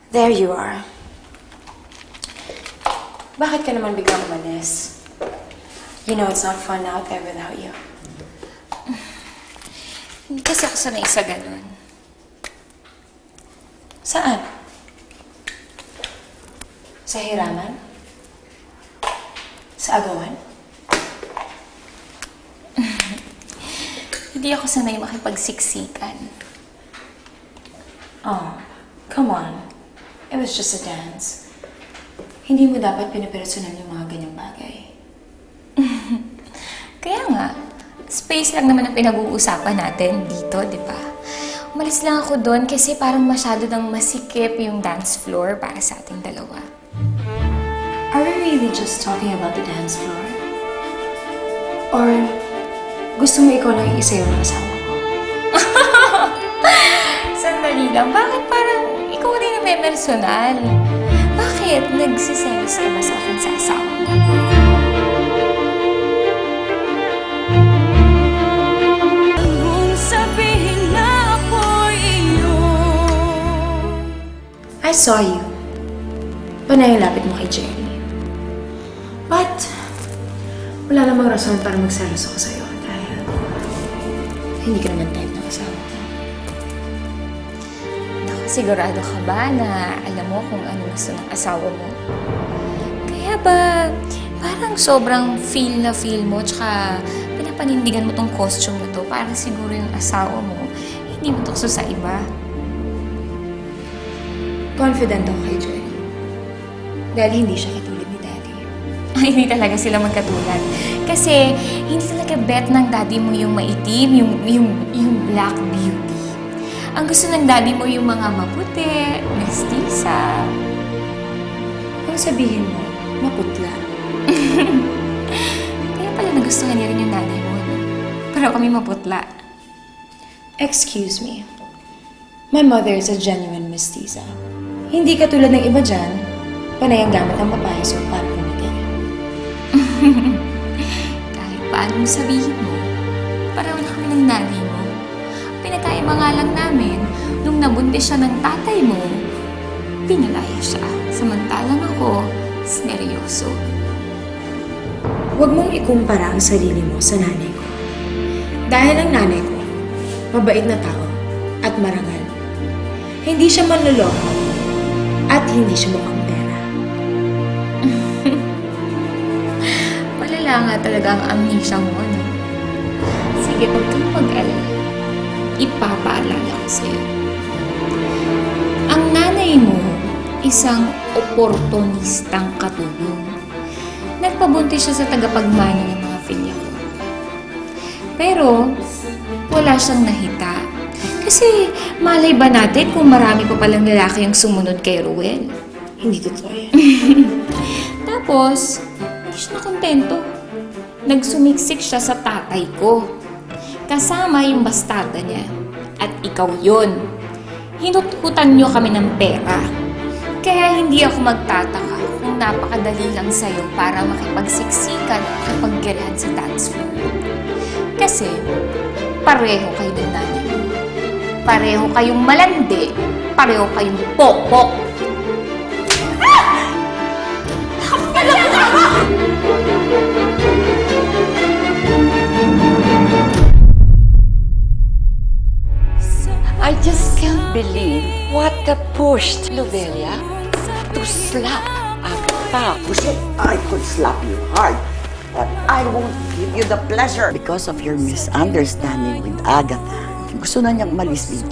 There you are. Bakit ka naman biglang umalis? You know it's not fun out there without you. Hindi kasi ako sanay sa ganun. Saan? Sa hiraman? Sa agawan? Hindi ako sanay makipagsiksikan. Oh, come on. It was just a dance. Hindi mo dapat pinapersonan yung mga ganyang bagay. Kaya nga, space lang naman ang pinag-uusapan natin dito, di ba? Umalis lang ako doon kasi parang masyado nang masikip yung dance floor para sa ating dalawa. Are we really just talking about the dance floor? Or gusto mo ikaw lang isa yung asawa ko? Sandali lang, bakit parang ikaw din na may personal? Bakit? Nagsiselos ka ba sa akin sa asawa mo? I saw you. Panay ang lapit mo kay Jerry. But, wala namang rason para magselos ako sa'yo dahil hindi ka naman type ng asawa ko. Sigurado ka ba na alam mo kung ano gusto ng asawa mo? Kaya ba, parang sobrang feel na feel mo, tsaka pinapanindigan mo tong costume na to, parang siguro yung asawa mo, hindi mo tukso sa iba. Confident ako kay Jerry. Dahil hindi siya katulad ni Daddy. Ay, hindi talaga sila magkatulad. Kasi, hindi talaga bet ng daddy mo yung maitim, yung black beauty. Ang gusto ng daddy mo yung mga maputi, mestiza. Kung sabihin mo, maputla. Kaya pala nagustuhan niya rin yung nanay mo. No? Pero kami maputla. Excuse me. My mother is a genuine mestiza. Hindi katulad ng iba dyan, panay ang gamit ang papayas o para pumigay. Kahit paano mo sabihin mo, pareho na kami ng nanay mo. Pinagkaiba nga lang namin, nung nabuntis siya ng tatay mo, pinalaya siya. Samantalang ako, seryoso. Huwag mong ikumpara ang sarili mo sa nanay ko. Dahil ang nanay ko, mabait na tao at marangal. Hindi siya manloloko at hindi siya mukhang pera. Malala nga talaga ang amnesia mo, no? Sige, huwag kang mag-alala. Ipapaalala ko sa'yo. Ang nanay mo, isang oportunistang katulong. Nagpabuntis siya sa tagapagmana ng mga filya ko. Pero, wala siyang nahita. Kasi, malay ba natin kung marami pa palang lalaki yung sumunod kay Ruel? Hindi totoo yan. Tapos, hindi siya nakontento. Nagsumiksik siya sa tatay ko. Kasama yung bastarda niya. At ikaw yun. Hinututan niyo kami ng pera. Kaya hindi ako magtataka kung napakadali lang sa'yo para makipagsiksikan at makipaggerehan sa dance floor. Kasi, pareho kayo ng nanay mo. Pareho kayong malandi. Pareho kayong pokpok. I just can't believe what pushed Lovelia to slap Agatha. Gusto, I could slap you hard, but I won't give you the pleasure. Because of your misunderstanding with Agatha, gusto na niyang umalis dito.